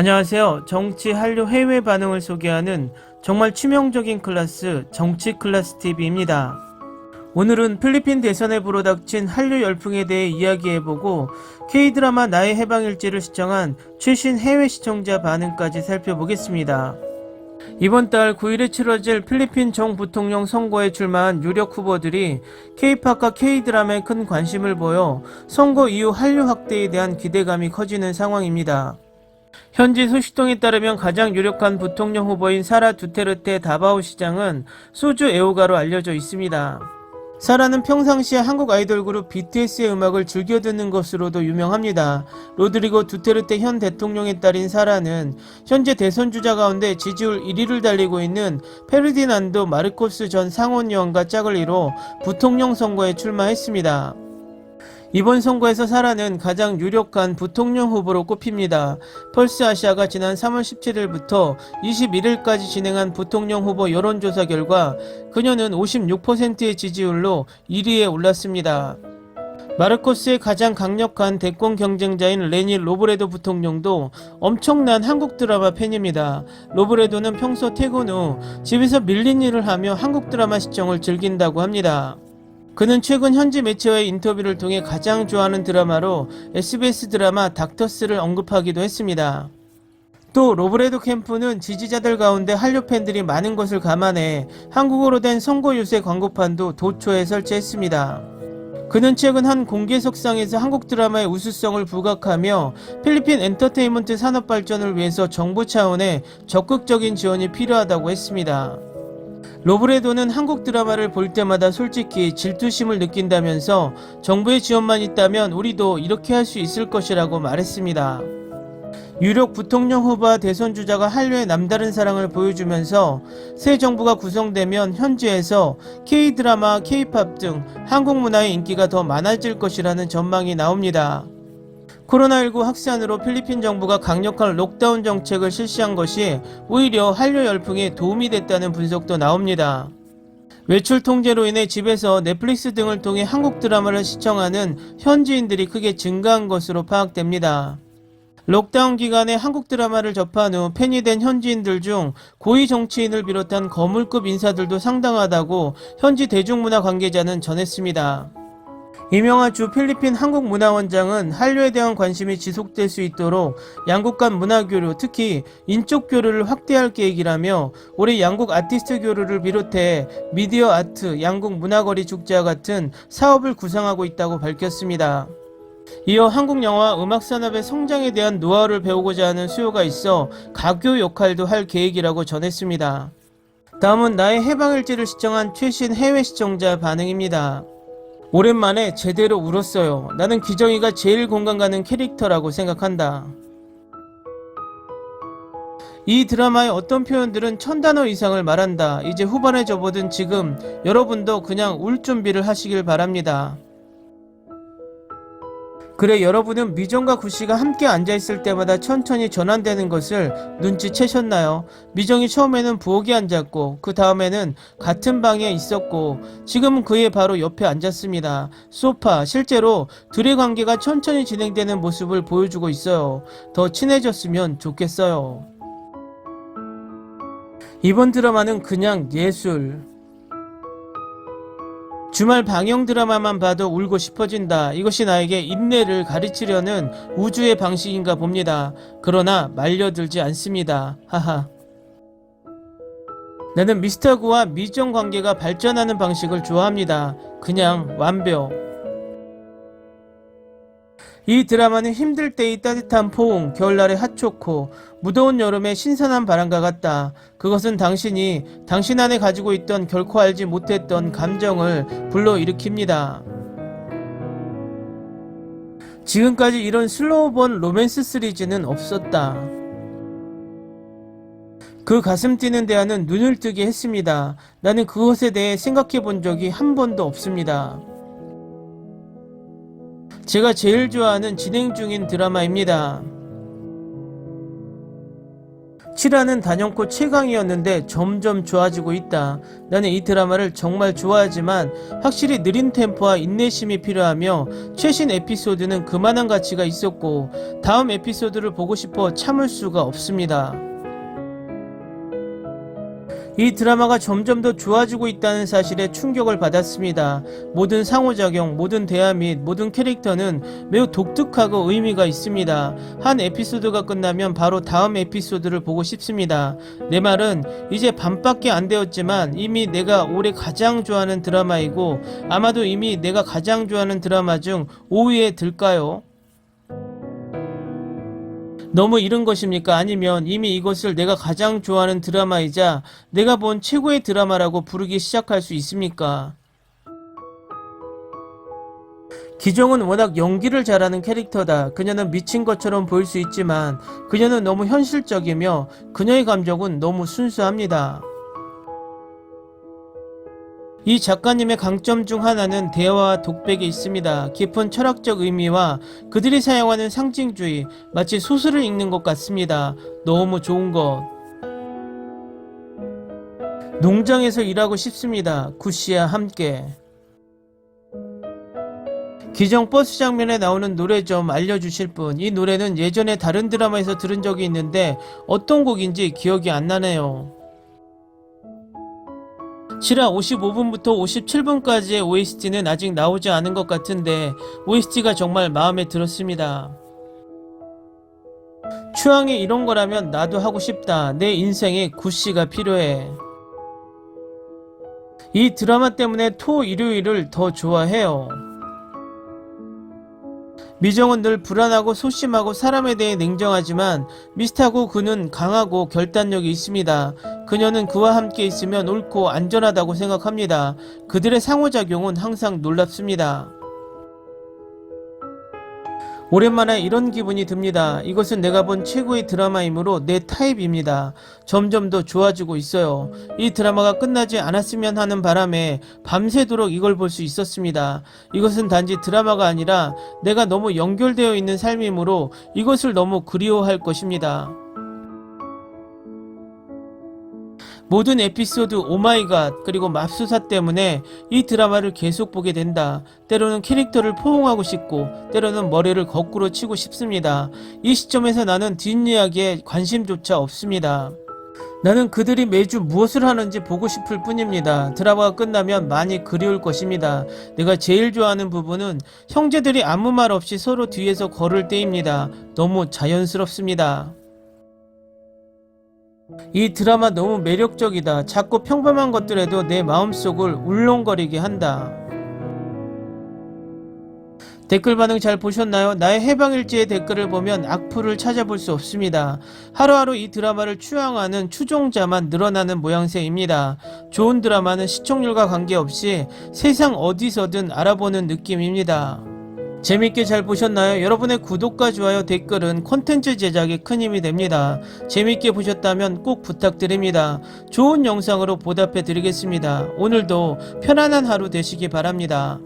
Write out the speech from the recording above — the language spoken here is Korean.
안녕하세요. 정치 한류 해외 반응을 소개하는 정말 치명적인 클래스 정치 클래스 TV입니다. 오늘은 필리핀 대선에 불어닥친 한류 열풍에 대해 이야기해보고 K드라마 나의 해방일지를 시청한 최신 해외 시청자 반응까지 살펴보겠습니다. 이번 달 9일에 치러질 필리핀 정부통령 선거에 출마한 유력 후보들이 K팝과 K드라마에 큰 관심을 보여 선거 이후 한류 확대에 대한 기대감이 커지는 상황입니다. 현지 소식통에 따르면 가장 유력한 부통령 후보인 사라 두테르테 다바오 시장은 소주 애호가로 알려져 있습니다. 사라는 평상시에 한국 아이돌 그룹 BTS의 음악을 즐겨 듣는 것으로도 유명합니다. 로드리고 두테르테 현 대통령의 딸인 사라는 현재 대선 주자 가운데 지지율 1위를 달리고 있는 페르디난도 마르코스 전 상원의원과 짝을 이뤄 부통령 선거에 출마했습니다. 이번 선거에서 사라는 가장 유력한 부통령 후보로 꼽힙니다. 펄스 아시아가 지난 3월 17일부터 21일까지 진행한 부통령 후보 여론조사 결과 그녀는 56%의 지지율로 1위에 올랐습니다. 마르코스의 가장 강력한 대권 경쟁자인 레니 로브레도 부통령도 엄청난 한국 드라마 팬입니다. 로브레도는 평소 퇴근 후 집에서 밀린 일을 하며 한국 드라마 시청을 즐긴다고 합니다. 그는 최근 현지 매체와의 인터뷰를 통해 가장 좋아하는 드라마로 SBS 드라마 닥터스를 언급하기도 했습니다. 또 로브레도 캠프는 지지자들 가운데 한류 팬들이 많은 것을 감안해 한국어로 된 선거 유세 광고판도 도초에 설치했습니다. 그는 최근 한 공개석상에서 한국 드라마의 우수성을 부각하며 필리핀 엔터테인먼트 산업 발전을 위해서 정부 차원의 적극적인 지원이 필요하다고 했습니다. 로브레도는 한국 드라마를 볼 때마다 솔직히 질투심을 느낀다면서 정부의 지원만 있다면 우리도 이렇게 할 수 있을 것이라고 말했습니다. 유력 부통령 후보와 대선 주자가 한류의 남다른 사랑을 보여주면서 새 정부가 구성되면 현지에서 K드라마, K팝 등 한국 문화의 인기가 더 많아질 것이라는 전망이 나옵니다. 코로나19 확산으로 필리핀 정부가 강력한 록다운 정책을 실시한 것이 오히려 한류 열풍에 도움이 됐다는 분석도 나옵니다. 외출 통제로 인해 집에서 넷플릭스 등을 통해 한국 드라마를 시청하는 현지인들이 크게 증가한 것으로 파악됩니다. 록다운 기간에 한국 드라마를 접한 후 팬이 된 현지인들 중 고위 정치인을 비롯한 거물급 인사들도 상당하다고 현지 대중문화 관계자는 전했습니다. 이명하 주 필리핀 한국문화원장은 한류에 대한 관심이 지속될 수 있도록 양국 간 문화교류, 특히 인적 교류를 확대할 계획이라며 올해 양국 아티스트 교류를 비롯해 미디어 아트, 양국 문화거리 축제와 같은 사업을 구상하고 있다고 밝혔습니다. 이어 한국 영화 음악 산업의 성장에 대한 노하우를 배우고자 하는 수요가 있어 가교 역할도 할 계획이라고 전했습니다. 다음은 나의 해방일지를 시청한 최신 해외 시청자 반응입니다. 오랜만에 제대로 울었어요. 나는 기정이가 제일 공감 가는 캐릭터라고 생각한다. 이 드라마의 어떤 표현들은 1000단어 이상을 말한다. 이제 후반에 접어든 지금 여러분도 그냥 울 준비를 하시길 바랍니다. 그래, 여러분은 미정과 구씨가 함께 앉아있을 때마다 천천히 전환되는 것을 눈치채셨나요? 미정이 처음에는 부엌에 앉았고 그 다음에는 같은 방에 있었고 지금은 그의 바로 옆에 앉았습니다. 소파, 실제로 둘의 관계가 천천히 진행되는 모습을 보여주고 있어요. 더 친해졌으면 좋겠어요. 이번 드라마는 그냥 예술. 주말 방영 드라마만 봐도 울고 싶어진다. 이것이 나에게 인내를 가르치려는 우주의 방식인가 봅니다. 그러나 말려들지 않습니다. 하하. 나는 미스터구와 미정 관계가 발전하는 방식을 좋아합니다. 그냥 완벽. 이 드라마는 힘들 때의 따뜻한 포옹, 겨울날의 핫초코, 무더운 여름의 신선한 바람과 같다. 그것은 당신이 당신 안에 가지고 있던 결코 알지 못했던 감정을 불러일으킵니다. 지금까지 이런 슬로우번 로맨스 시리즈는 없었다. 그 가슴 뛰는 대화는 눈을 뜨게 했습니다. 나는 그것에 대해 생각해 본 적이 한 번도 없습니다. 제가 제일 좋아하는 진행 중인 드라마입니다. 7화는 단연코 최강이었는데 점점 좋아지고 있다. 나는 이 드라마를 정말 좋아하지만 확실히 느린 템포와 인내심이 필요하며 최신 에피소드는 그만한 가치가 있었고 다음 에피소드를 보고 싶어 참을 수가 없습니다. 이 드라마가 점점 더 좋아지고 있다는 사실에 충격을 받았습니다. 모든 상호작용, 모든 대화 및 모든 캐릭터는 매우 독특하고 의미가 있습니다. 한 에피소드가 끝나면 바로 다음 에피소드를 보고 싶습니다. 내 말은 이제 반밖에 안 되었지만 이미 내가 올해 가장 좋아하는 드라마이고 아마도 이미 내가 가장 좋아하는 드라마 중 5위에 들까요? 너무 이른 것입니까? 아니면 이미 이것을 내가 가장 좋아하는 드라마이자 내가 본 최고의 드라마라고 부르기 시작할 수 있습니까? 기정은 워낙 연기를 잘하는 캐릭터다. 그녀는 미친 것처럼 보일 수 있지만 그녀는 너무 현실적이며 그녀의 감정은 너무 순수합니다. 이 작가님의 강점 중 하나는 대화와 독백에 있습니다. 깊은 철학적 의미와 그들이 사용하는 상징주의, 마치 소설을 읽는 것 같습니다. 너무 좋은 것. 농장에서 일하고 싶습니다. 구씨와 함께. 기정 버스 장면에 나오는 노래 좀 알려주실 분. 이 노래는 예전에 다른 드라마에서 들은 적이 있는데 어떤 곡인지 기억이 안 나네요. 7화 55분부터 57분까지의 OST는 아직 나오지 않은 것 같은데 OST가 정말 마음에 들었습니다. 추앙이 이런 거라면 나도 하고 싶다. 내 인생에 구씨가 필요해. 이 드라마 때문에 토 일요일을 더 좋아해요. 미정은 늘 불안하고 소심하고 사람에 대해 냉정하지만 미스터고 그는 강하고 결단력이 있습니다. 그녀는 그와 함께 있으면 옳고 안전하다고 생각합니다. 그들의 상호작용은 항상 놀랍습니다. 오랜만에 이런 기분이 듭니다. 이것은 내가 본 최고의 드라마이므로 내 타입입니다. 점점 더 좋아지고 있어요. 이 드라마가 끝나지 않았으면 하는 바람에 밤새도록 이걸 볼 수 있었습니다. 이것은 단지 드라마가 아니라 내가 너무 연결되어 있는 삶이므로 이것을 너무 그리워할 것입니다. 모든 에피소드 오마이갓 그리고 맙수사 때문에 이 드라마를 계속 보게 된다. 때로는 캐릭터를 포옹하고 싶고 때로는 머리를 거꾸로 치고 싶습니다. 이 시점에서 나는 뒷이야기에 관심조차 없습니다. 나는 그들이 매주 무엇을 하는지 보고 싶을 뿐입니다. 드라마가 끝나면 많이 그리울 것입니다. 내가 제일 좋아하는 부분은 형제들이 아무 말 없이 서로 뒤에서 걸을 때입니다. 너무 자연스럽습니다. 이 드라마 너무 매력적이다. 자꾸 평범한 것들에도 내 마음속을 울렁거리게 한다. 댓글 반응 잘 보셨나요? 나의 해방일지의 댓글을 보면 악플을 찾아볼 수 없습니다. 하루하루 이 드라마를 추앙하는 추종자만 늘어나는 모양새입니다. 좋은 드라마는 시청률과 관계없이 세상 어디서든 알아보는 느낌입니다. 재밌게 잘 보셨나요? 여러분의 구독과 좋아요, 댓글은 콘텐츠 제작에 큰 힘이 됩니다. 재밌게 보셨다면 꼭 부탁드립니다. 좋은 영상으로 보답해 드리겠습니다. 오늘도 편안한 하루 되시기 바랍니다.